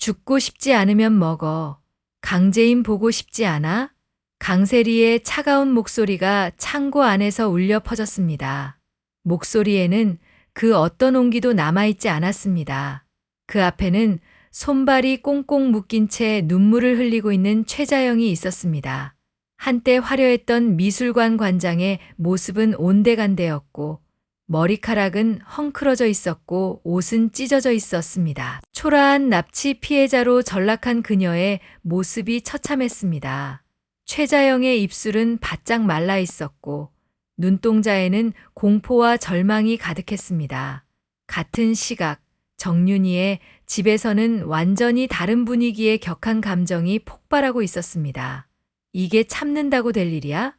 죽고 싶지 않으면 먹어. 강재인 보고 싶지 않아? 강세리의 차가운 목소리가 창고 안에서 울려 퍼졌습니다. 목소리에는 그 어떤 온기도 남아있지 않았습니다. 그 앞에는 손발이 꽁꽁 묶인 채 눈물을 흘리고 있는 최자영이 있었습니다. 한때 화려했던 미술관 관장의 모습은 온데간데였고 머리카락은 헝클어져 있었고 옷은 찢어져 있었습니다. 초라한 납치 피해자로 전락한 그녀의 모습이 처참했습니다. 최자영의 입술은 바짝 말라 있었고 눈동자에는 공포와 절망이 가득했습니다. 같은 시각 정윤희의 집에서는 완전히 다른 분위기의 격한 감정이 폭발하고 있었습니다. 이게 참는다고 될 일이야?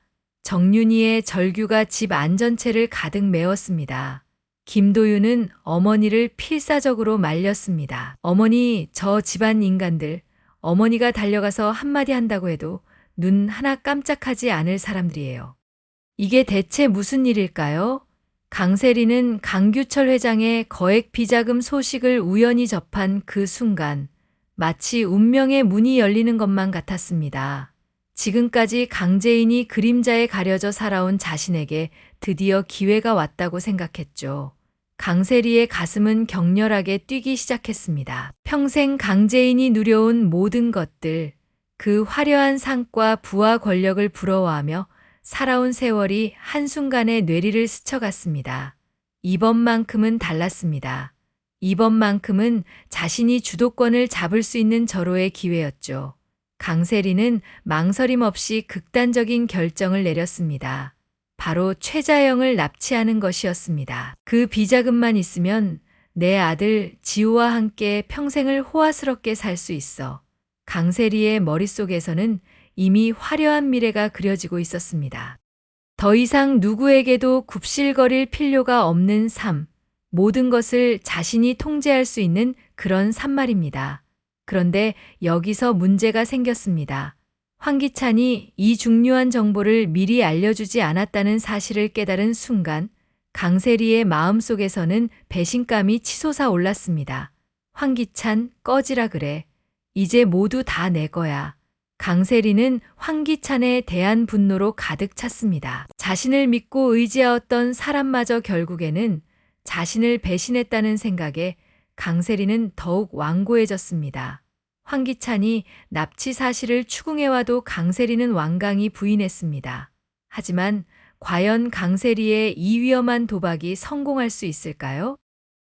정윤희의 절규가 집 안전체를 가득 메웠습니다. 김도윤은 어머니를 필사적으로 말렸습니다. 어머니, 저 집안 인간들, 어머니가 달려가서 한마디 한다고 해도 눈 하나 깜짝하지 않을 사람들이에요. 이게 대체 무슨 일일까요? 강세리는 강규철 회장의 거액 비자금 소식을 우연히 접한 그 순간 마치 운명의 문이 열리는 것만 같았습니다. 지금까지 강재인이 그림자에 가려져 살아온 자신에게 드디어 기회가 왔다고 생각했죠. 강세리의 가슴은 격렬하게 뛰기 시작했습니다. 평생 강재인이 누려온 모든 것들, 그 화려한 상과 부와 권력을 부러워하며 살아온 세월이 한순간에 뇌리를 스쳐갔습니다. 이번만큼은 달랐습니다. 이번만큼은 자신이 주도권을 잡을 수 있는 절호의 기회였죠. 강세리는 망설임 없이 극단적인 결정을 내렸습니다. 바로 최자영을 납치하는 것이었습니다. 그 비자금만 있으면 내 아들 지우와 함께 평생을 호화스럽게 살 수 있어. 강세리의 머릿속에서는 이미 화려한 미래가 그려지고 있었습니다. 더 이상 누구에게도 굽실거릴 필요가 없는 삶, 모든 것을 자신이 통제할 수 있는 그런 삶 말입니다. 그런데 여기서 문제가 생겼습니다. 황기찬이 이 중요한 정보를 미리 알려주지 않았다는 사실을 깨달은 순간 강세리의 마음속에서는 배신감이 치솟아 올랐습니다. 황기찬, 꺼지라 그래. 이제 모두 다 내 거야. 강세리는 황기찬에 대한 분노로 가득 찼습니다. 자신을 믿고 의지하였던 사람마저 결국에는 자신을 배신했다는 생각에 강세리는 더욱 완고해졌습니다. 황기찬이 납치 사실을 추궁해와도 강세리는 완강히 부인했습니다. 하지만 과연 강세리의 이 위험한 도박이 성공할 수 있을까요?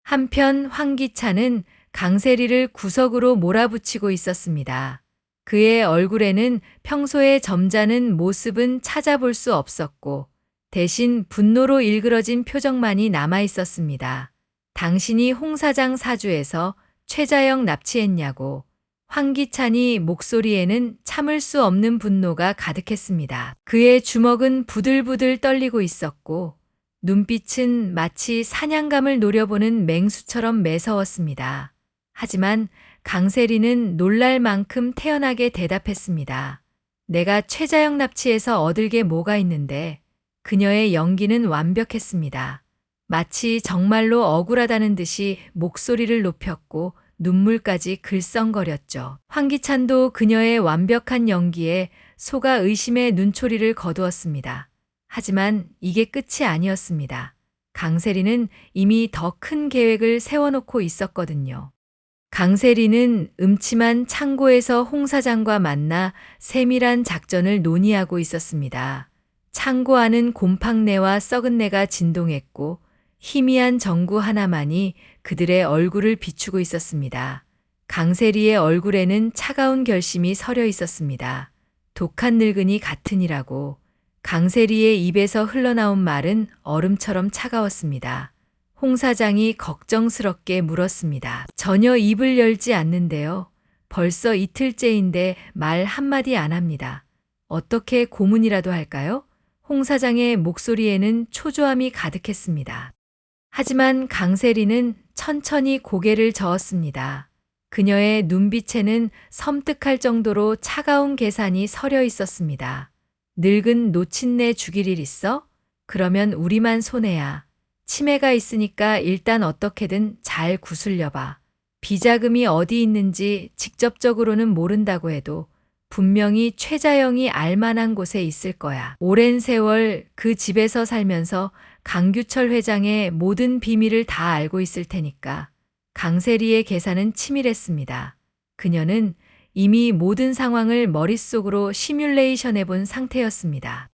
한편 황기찬은 강세리를 구석으로 몰아붙이고 있었습니다. 그의 얼굴에는 평소의 점잖은 모습은 찾아볼 수 없었고 대신 분노로 일그러진 표정만이 남아 있었습니다. 당신이 홍 사장 사주에서 최자영 납치했냐고. 황기찬이 목소리에는 참을 수 없는 분노가 가득했습니다. 그의 주먹은 부들부들 떨리고 있었고 눈빛은 마치 사냥감을 노려보는 맹수처럼 매서웠습니다. 하지만 강세리는 놀랄 만큼 태연하게 대답했습니다. 내가 최자영 납치해서 얻을 게 뭐가 있는데. 그녀의 연기는 완벽했습니다. 마치 정말로 억울하다는 듯이 목소리를 높였고 눈물까지 글썽거렸죠. 황기찬도 그녀의 완벽한 연기에 속아 의심의 눈초리를 거두었습니다. 하지만 이게 끝이 아니었습니다. 강세리는 이미 더 큰 계획을 세워놓고 있었거든요. 강세리는 음침한 창고에서 홍 사장과 만나 세밀한 작전을 논의하고 있었습니다. 창고 안은 곰팡내와 썩은 내가 진동했고 희미한 전구 하나만이 그들의 얼굴을 비추고 있었습니다. 강세리의 얼굴에는 차가운 결심이 서려 있었습니다. 독한 늙은이 같으니라고. 강세리의 입에서 흘러나온 말은 얼음처럼 차가웠습니다. 홍 사장이 걱정스럽게 물었습니다. 전혀 입을 열지 않는데요. 벌써 이틀째인데 말 한마디 안 합니다. 어떻게 고문이라도 할까요? 홍 사장의 목소리에는 초조함이 가득했습니다. 하지만 강세리는 천천히 고개를 저었습니다. 그녀의 눈빛에는 섬뜩할 정도로 차가운 계산이 서려 있었습니다. 늙은 노친네 죽일 일 있어? 그러면 우리만 손해야. 치매가 있으니까 일단 어떻게든 잘 구슬려봐. 비자금이 어디 있는지 직접적으로는 모른다고 해도 분명히 최자영이 알 만한 곳에 있을 거야. 오랜 세월 그 집에서 살면서 강규철 회장의 모든 비밀을 다 알고 있을 테니까 강세리의 계산은 치밀했습니다. 그녀는 이미 모든 상황을 머릿속으로 시뮬레이션 해본 상태였습니다.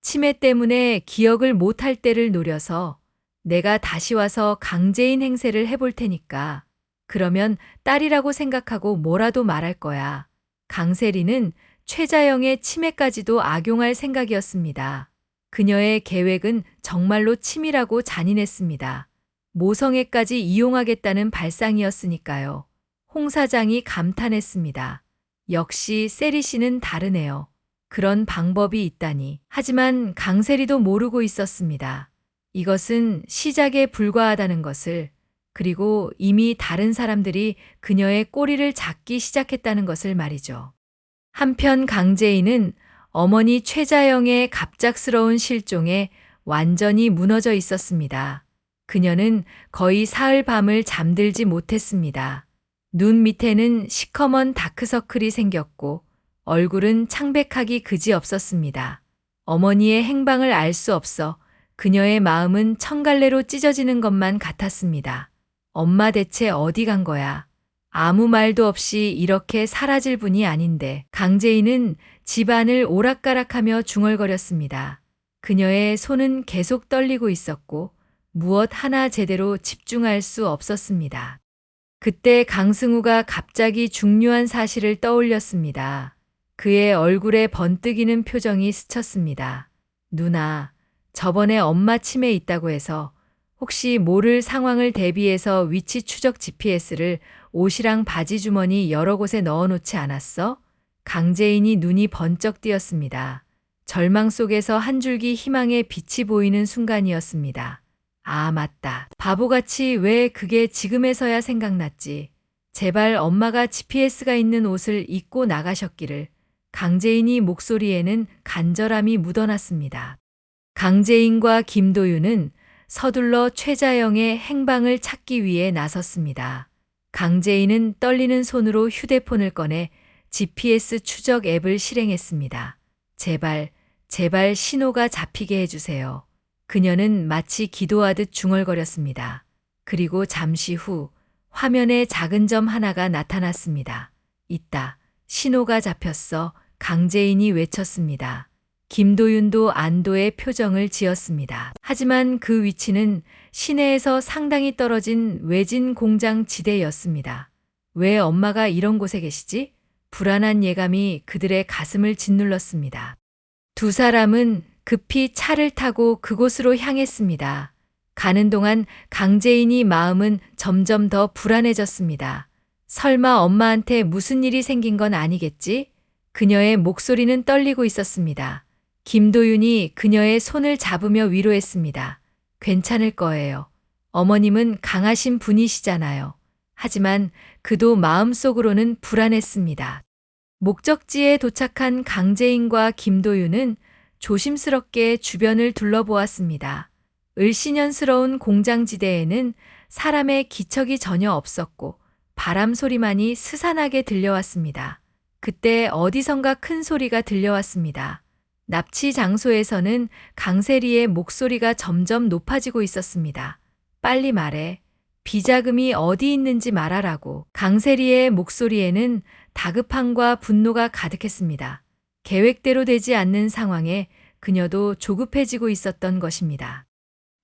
치매 때문에 기억을 못할 때를 노려서 내가 다시 와서 강제인 행세를 해볼 테니까 그러면 딸이라고 생각하고 뭐라도 말할 거야. 강세리는 최자영의 치매까지도 악용할 생각이었습니다. 그녀의 계획은 정말로 치밀하고 잔인했습니다. 모성애까지 이용하겠다는 발상이었으니까요. 홍 사장이 감탄했습니다. 역시 세리 씨는 다르네요. 그런 방법이 있다니. 하지만 강세리도 모르고 있었습니다. 이것은 시작에 불과하다는 것을, 그리고 이미 다른 사람들이 그녀의 꼬리를 잡기 시작했다는 것을 말이죠. 한편 강재인은 어머니 최자영의 갑작스러운 실종에 완전히 무너져 있었습니다. 그녀는 거의 사흘 밤을 잠들지 못했습니다. 눈 밑에는 시커먼 다크서클이 생겼고 얼굴은 창백하기 그지없었습니다. 어머니의 행방을 알 수 없어 그녀의 마음은 천갈래로 찢어지는 것만 같았습니다. 엄마 대체 어디 간 거야? 아무 말도 없이 이렇게 사라질 분이 아닌데. 강재인은 집안을 오락가락하며 중얼거렸습니다. 그녀의 손은 계속 떨리고 있었고 무엇 하나 제대로 집중할 수 없었습니다. 그때 강승우가 갑자기 중요한 사실을 떠올렸습니다. 그의 얼굴에 번뜩이는 표정이 스쳤습니다. 누나, 저번에 엄마 치매 있다고 해서 혹시 모를 상황을 대비해서 위치 추적 GPS를 옷이랑 바지 주머니 여러 곳에 넣어놓지 않았어? 강재인이 눈이 번쩍 띄었습니다. 절망 속에서 한 줄기 희망의 빛이 보이는 순간이었습니다. 아, 맞다. 바보같이 왜 그게 지금에서야 생각났지. 제발 엄마가 GPS가 있는 옷을 입고 나가셨기를. 강재인이 목소리에는 간절함이 묻어났습니다. 강재인과 김도윤은 서둘러 최자영의 행방을 찾기 위해 나섰습니다. 강재인은 떨리는 손으로 휴대폰을 꺼내 GPS 추적 앱을 실행했습니다. 제발, 제발 신호가 잡히게 해주세요. 그녀는 마치 기도하듯 중얼거렸습니다. 그리고 잠시 후 화면에 작은 점 하나가 나타났습니다. 있다. 신호가 잡혔어. 강재인이 외쳤습니다. 김도윤도 안도의 표정을 지었습니다. 하지만 그 위치는 시내에서 상당히 떨어진 외진 공장 지대였습니다. 왜 엄마가 이런 곳에 계시지? 불안한 예감이 그들의 가슴을 짓눌렀습니다. 두 사람은 급히 차를 타고 그곳으로 향했습니다. 가는 동안 강재인이 마음은 점점 더 불안해졌습니다. 설마 엄마한테 무슨 일이 생긴 건 아니겠지? 그녀의 목소리는 떨리고 있었습니다. 김도윤이 그녀의 손을 잡으며 위로했습니다. 괜찮을 거예요. 어머님은 강하신 분이시잖아요. 하지만 그도 마음속으로는 불안했습니다. 목적지에 도착한 강재인과 김도윤은 조심스럽게 주변을 둘러보았습니다. 을씨년스러운 공장지대에는 사람의 기척이 전혀 없었고 바람 소리만이 스산하게 들려왔습니다. 그때 어디선가 큰 소리가 들려왔습니다. 납치 장소에서는 강세리의 목소리가 점점 높아지고 있었습니다. 빨리 말해. 비자금이 어디 있는지 말하라고. 강세리의 목소리에는 다급함과 분노가 가득했습니다. 계획대로 되지 않는 상황에 그녀도 조급해지고 있었던 것입니다.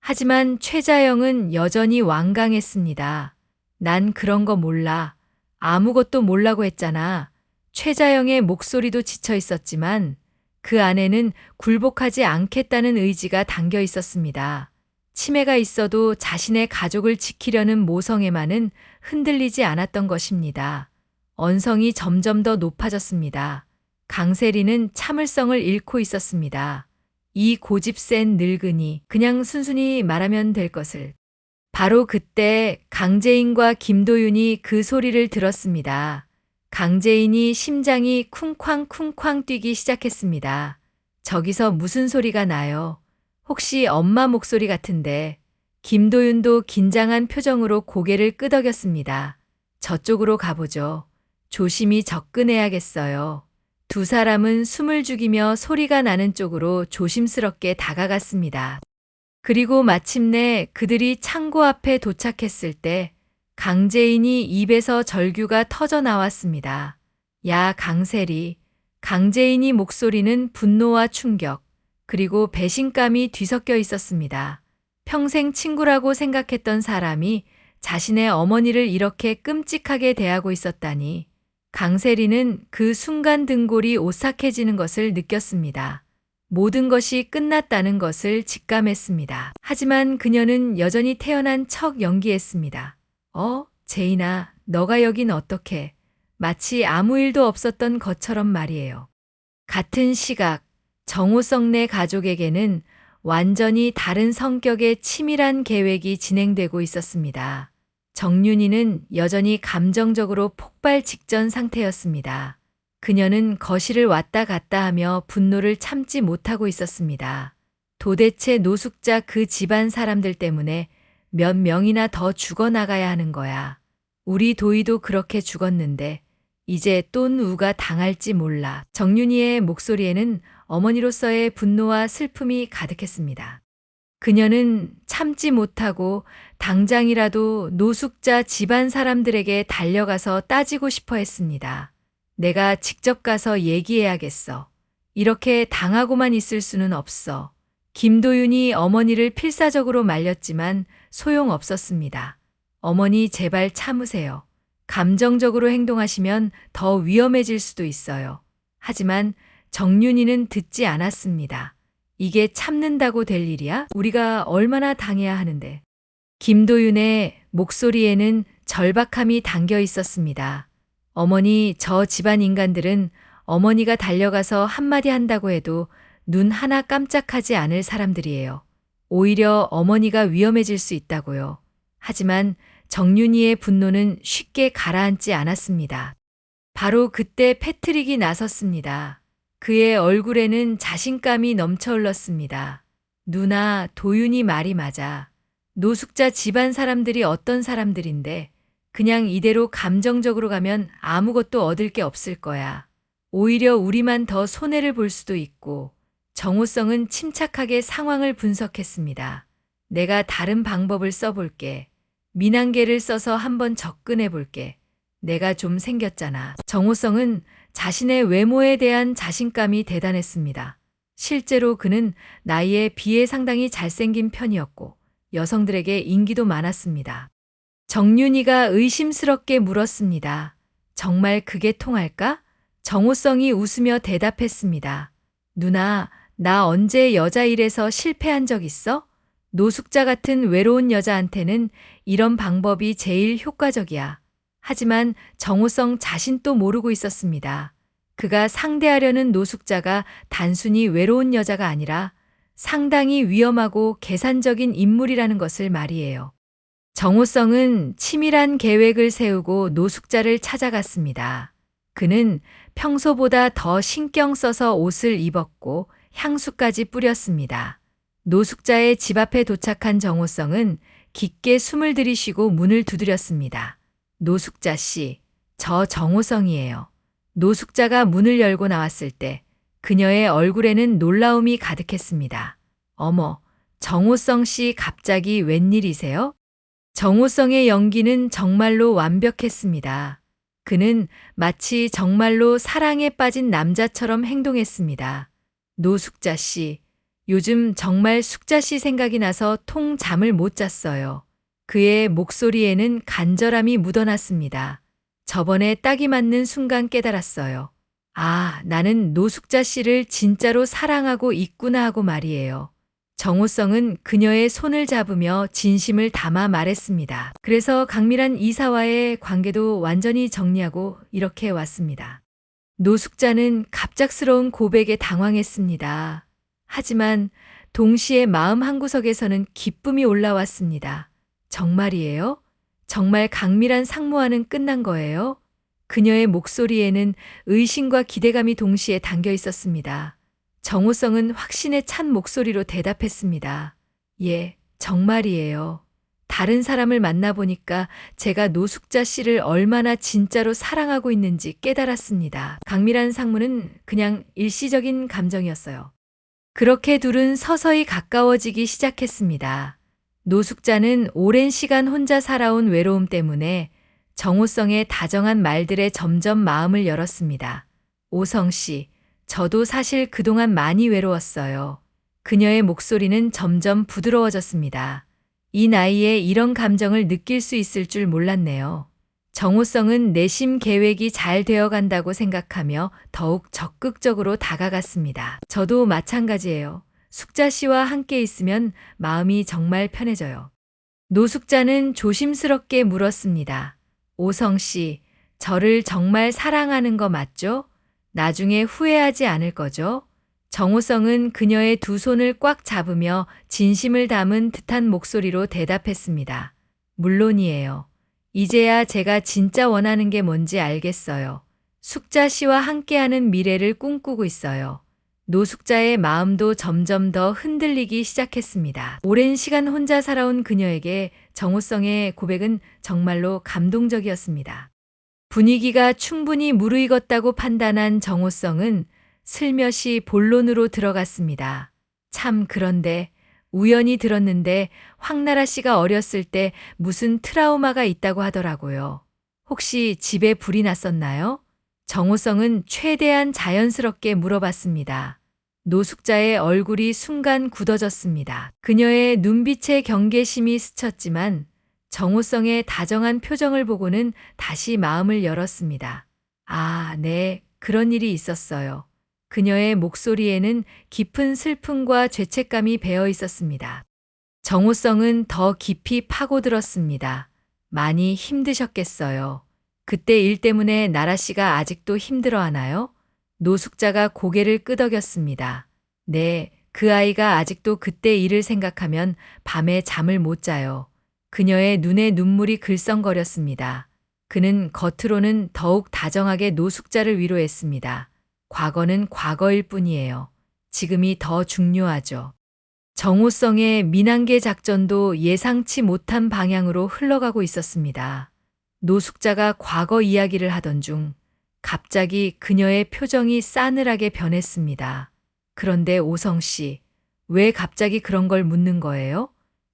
하지만 최자영은 여전히 완강했습니다. 난 그런 거 몰라. 아무것도 몰라고 했잖아. 최자영의 목소리도 지쳐 있었지만 그 안에는 굴복하지 않겠다는 의지가 담겨 있었습니다. 치매가 있어도 자신의 가족을 지키려는 모성애만은 흔들리지 않았던 것입니다. 언성이 점점 더 높아졌습니다. 강세리는 참을성을 잃고 있었습니다. 이 고집센 늙은이, 그냥 순순히 말하면 될 것을. 바로 그때 강재인과 김도윤이 그 소리를 들었습니다. 강재인이 심장이 쿵쾅쿵쾅 뛰기 시작했습니다. 저기서 무슨 소리가 나요? 혹시 엄마 목소리 같은데. 김도윤도 긴장한 표정으로 고개를 끄덕였습니다. 저쪽으로 가보죠. 조심히 접근해야겠어요. 두 사람은 숨을 죽이며 소리가 나는 쪽으로 조심스럽게 다가갔습니다. 그리고 마침내 그들이 창고 앞에 도착했을 때 강재인이 입에서 절규가 터져 나왔습니다. 야, 강세리. 강재인이 목소리는 분노와 충격, 그리고 배신감이 뒤섞여 있었습니다. 평생 친구라고 생각했던 사람이 자신의 어머니를 이렇게 끔찍하게 대하고 있었다니. 강세리는 그 순간 등골이 오싹해지는 것을 느꼈습니다. 모든 것이 끝났다는 것을 직감했습니다. 하지만 그녀는 여전히 태어난 척 연기했습니다. 제인아, 너가 여긴 어떻게? 마치 아무 일도 없었던 것처럼 말이에요. 같은 시각, 정호성네 가족에게는 완전히 다른 성격의 치밀한 계획이 진행되고 있었습니다. 정윤이는 여전히 감정적으로 폭발 직전 상태였습니다. 그녀는 거실을 왔다 갔다 하며 분노를 참지 못하고 있었습니다. 도대체 노숙자 그 집안 사람들 때문에 몇 명이나 더 죽어나가야 하는 거야. 우리 도희도 그렇게 죽었는데 이제 또 누가 당할지 몰라. 정윤이의 목소리에는 어머니로서의 분노와 슬픔이 가득했습니다. 그녀는 참지 못하고 당장이라도 노숙자 집안 사람들에게 달려가서 따지고 싶어 했습니다. 내가 직접 가서 얘기해야겠어. 이렇게 당하고만 있을 수는 없어. 김도윤이 어머니를 필사적으로 말렸지만 소용없었습니다. 어머니 제발 참으세요. 감정적으로 행동하시면 더 위험해질 수도 있어요. 하지만 정윤이는 듣지 않았습니다. 이게 참는다고 될 일이야? 우리가 얼마나 당해야 하는데. 김도윤의 목소리에는 절박함이 담겨 있었습니다. 어머니, 저 집안 인간들은 어머니가 달려가서 한마디 한다고 해도 눈 하나 깜짝하지 않을 사람들이에요. 오히려 어머니가 위험해질 수 있다고요. 하지만 정윤이의 분노는 쉽게 가라앉지 않았습니다. 바로 그때 패트릭이 나섰습니다. 그의 얼굴에는 자신감이 넘쳐 흘렀습니다. 누나, 도윤이 말이 맞아. 노숙자 집안 사람들이 어떤 사람들인데 그냥 이대로 감정적으로 가면 아무것도 얻을 게 없을 거야. 오히려 우리만 더 손해를 볼 수도 있고. 정호성은 침착하게 상황을 분석했습니다. 내가 다른 방법을 써볼게. 민한계를 써서 한번 접근해 볼게. 내가 좀 생겼잖아. 정호성은 자신의 외모에 대한 자신감이 대단했습니다. 실제로 그는 나이에 비해 상당히 잘생긴 편이었고 여성들에게 인기도 많았습니다. 정윤이가 의심스럽게 물었습니다. 정말 그게 통할까? 정호성이 웃으며 대답했습니다. 누나, 나 언제 여자 일에서 실패한 적 있어? 노숙자 같은 외로운 여자한테는 이런 방법이 제일 효과적이야. 하지만 정호성 자신도 모르고 있었습니다. 그가 상대하려는 노숙자가 단순히 외로운 여자가 아니라 상당히 위험하고 계산적인 인물이라는 것을 말이에요. 정호성은 치밀한 계획을 세우고 노숙자를 찾아갔습니다. 그는 평소보다 더 신경 써서 옷을 입었고 향수까지 뿌렸습니다. 노숙자의 집 앞에 도착한 정호성은 깊게 숨을 들이쉬고 문을 두드렸습니다. 노숙자 씨, 저 정호성이에요. 노숙자가 문을 열고 나왔을 때 그녀의 얼굴에는 놀라움이 가득했습니다. 어머, 정호성 씨 갑자기 웬일이세요? 정호성의 연기는 정말로 완벽했습니다. 그는 마치 정말로 사랑에 빠진 남자처럼 행동했습니다. 노숙자 씨, 요즘 정말 숙자 씨 생각이 나서 통 잠을 못 잤어요. 그의 목소리에는 간절함이 묻어났습니다. 저번에 딱이 맞는 순간 깨달았어요. 아, 나는 노숙자 씨를 진짜로 사랑하고 있구나 하고 말이에요. 정호성은 그녀의 손을 잡으며 진심을 담아 말했습니다. 그래서 강미란 이사와의 관계도 완전히 정리하고 이렇게 왔습니다. 노숙자는 갑작스러운 고백에 당황했습니다. 하지만 동시에 마음 한구석에서는 기쁨이 올라왔습니다. 정말이에요? 정말 강미란 상무와는 끝난 거예요? 그녀의 목소리에는 의심과 기대감이 동시에 담겨 있었습니다. 정호성은 확신에 찬 목소리로 대답했습니다. 예, 정말이에요. 다른 사람을 만나보니까 제가 노숙자 씨를 얼마나 진짜로 사랑하고 있는지 깨달았습니다. 강미란 상무는 그냥 일시적인 감정이었어요. 그렇게 둘은 서서히 가까워지기 시작했습니다. 노숙자는 오랜 시간 혼자 살아온 외로움 때문에 정호성의 다정한 말들에 점점 마음을 열었습니다. 오성 씨, 저도 사실 그동안 많이 외로웠어요. 그녀의 목소리는 점점 부드러워졌습니다. 이 나이에 이런 감정을 느낄 수 있을 줄 몰랐네요. 정호성은 내심 계획이 잘 되어 간다고 생각하며 더욱 적극적으로 다가갔습니다. 저도 마찬가지예요. 숙자 씨와 함께 있으면 마음이 정말 편해져요. 노숙자는 조심스럽게 물었습니다. 오성 씨, 저를 정말 사랑하는 거 맞죠? 나중에 후회하지 않을 거죠? 정호성은 그녀의 두 손을 꽉 잡으며 진심을 담은 듯한 목소리로 대답했습니다. 물론이에요. 이제야 제가 진짜 원하는 게 뭔지 알겠어요. 숙자 씨와 함께하는 미래를 꿈꾸고 있어요. 노숙자의 마음도 점점 더 흔들리기 시작했습니다. 오랜 시간 혼자 살아온 그녀에게 정호성의 고백은 정말로 감동적이었습니다. 분위기가 충분히 무르익었다고 판단한 정호성은 슬며시 본론으로 들어갔습니다. 참 그런데 우연히 들었는데 황나라 씨가 어렸을 때 무슨 트라우마가 있다고 하더라고요. 혹시 집에 불이 났었나요? 정호성은 최대한 자연스럽게 물어봤습니다. 노숙자의 얼굴이 순간 굳어졌습니다. 그녀의 눈빛에 경계심이 스쳤지만 정호성의 다정한 표정을 보고는 다시 마음을 열었습니다. 아, 네, 그런 일이 있었어요. 그녀의 목소리에는 깊은 슬픔과 죄책감이 배어 있었습니다. 정호성은 더 깊이 파고들었습니다. 많이 힘드셨겠어요. 그때 일 때문에 나라 씨가 아직도 힘들어하나요? 노숙자가 고개를 끄덕였습니다. 네, 그 아이가 아직도 그때 일을 생각하면 밤에 잠을 못 자요. 그녀의 눈에 눈물이 글썽거렸습니다. 그는 겉으로는 더욱 다정하게 노숙자를 위로했습니다. 과거는 과거일 뿐이에요. 지금이 더 중요하죠. 정호성의 민항계 작전도 예상치 못한 방향으로 흘러가고 있었습니다. 노숙자가 과거 이야기를 하던 중 갑자기 그녀의 표정이 싸늘하게 변했습니다. 그런데 오성 씨, 왜 갑자기 그런 걸 묻는 거예요?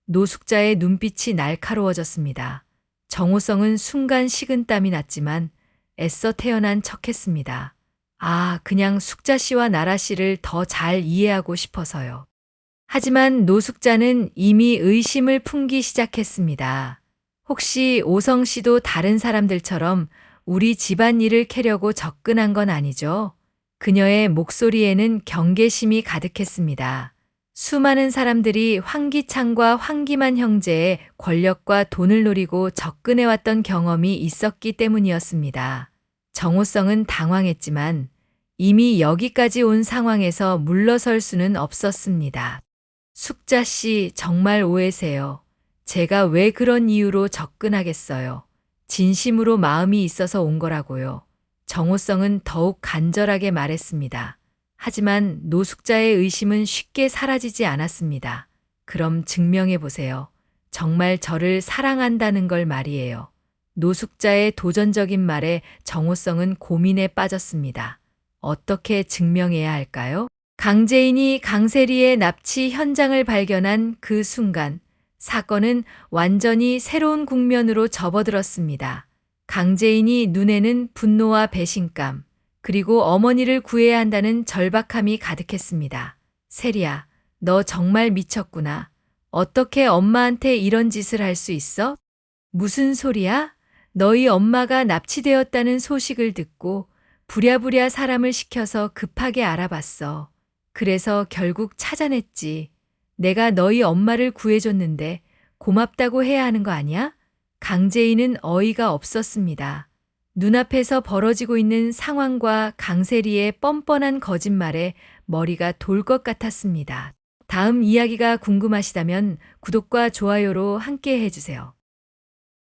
노숙자의 눈빛이 날카로워졌습니다. 정호성은 순간 식은땀이 났지만 애써 태어난 척했습니다. 아, 그냥 숙자 씨와 나라 씨를 더 잘 이해하고 싶어서요. 하지만 노숙자는 이미 의심을 품기 시작했습니다. 혹시 오성 씨도 다른 사람들처럼 우리 집안 일을 캐려고 접근한 건 아니죠? 그녀의 목소리에는 경계심이 가득했습니다. 수많은 사람들이 황기창과 황기만 형제의 권력과 돈을 노리고 접근해왔던 경험이 있었기 때문이었습니다. 정호성은 당황했지만 이미 여기까지 온 상황에서 물러설 수는 없었습니다. 숙자 씨 정말 오해세요. 제가 왜 그런 이유로 접근하겠어요. 진심으로 마음이 있어서 온 거라고요. 정호성은 더욱 간절하게 말했습니다. 하지만 노숙자의 의심은 쉽게 사라지지 않았습니다. 그럼 증명해 보세요. 정말 저를 사랑한다는 걸 말이에요. 노숙자의 도전적인 말에 정호성은 고민에 빠졌습니다. 어떻게 증명해야 할까요? 강재인이 강세리의 납치 현장을 발견한 그 순간 사건은 완전히 새로운 국면으로 접어들었습니다. 강재인이 눈에는 분노와 배신감, 그리고 어머니를 구해야 한다는 절박함이 가득했습니다. 세리야, 너 정말 미쳤구나. 어떻게 엄마한테 이런 짓을 할 수 있어? 무슨 소리야? 너희 엄마가 납치되었다는 소식을 듣고 부랴부랴 사람을 시켜서 급하게 알아봤어. 그래서 결국 찾아냈지. 내가 너희 엄마를 구해줬는데 고맙다고 해야 하는 거 아니야? 강재인은 어이가 없었습니다. 눈앞에서 벌어지고 있는 상황과 강세리의 뻔뻔한 거짓말에 머리가 돌 것 같았습니다. 다음 이야기가 궁금하시다면 구독과 좋아요로 함께 해주세요.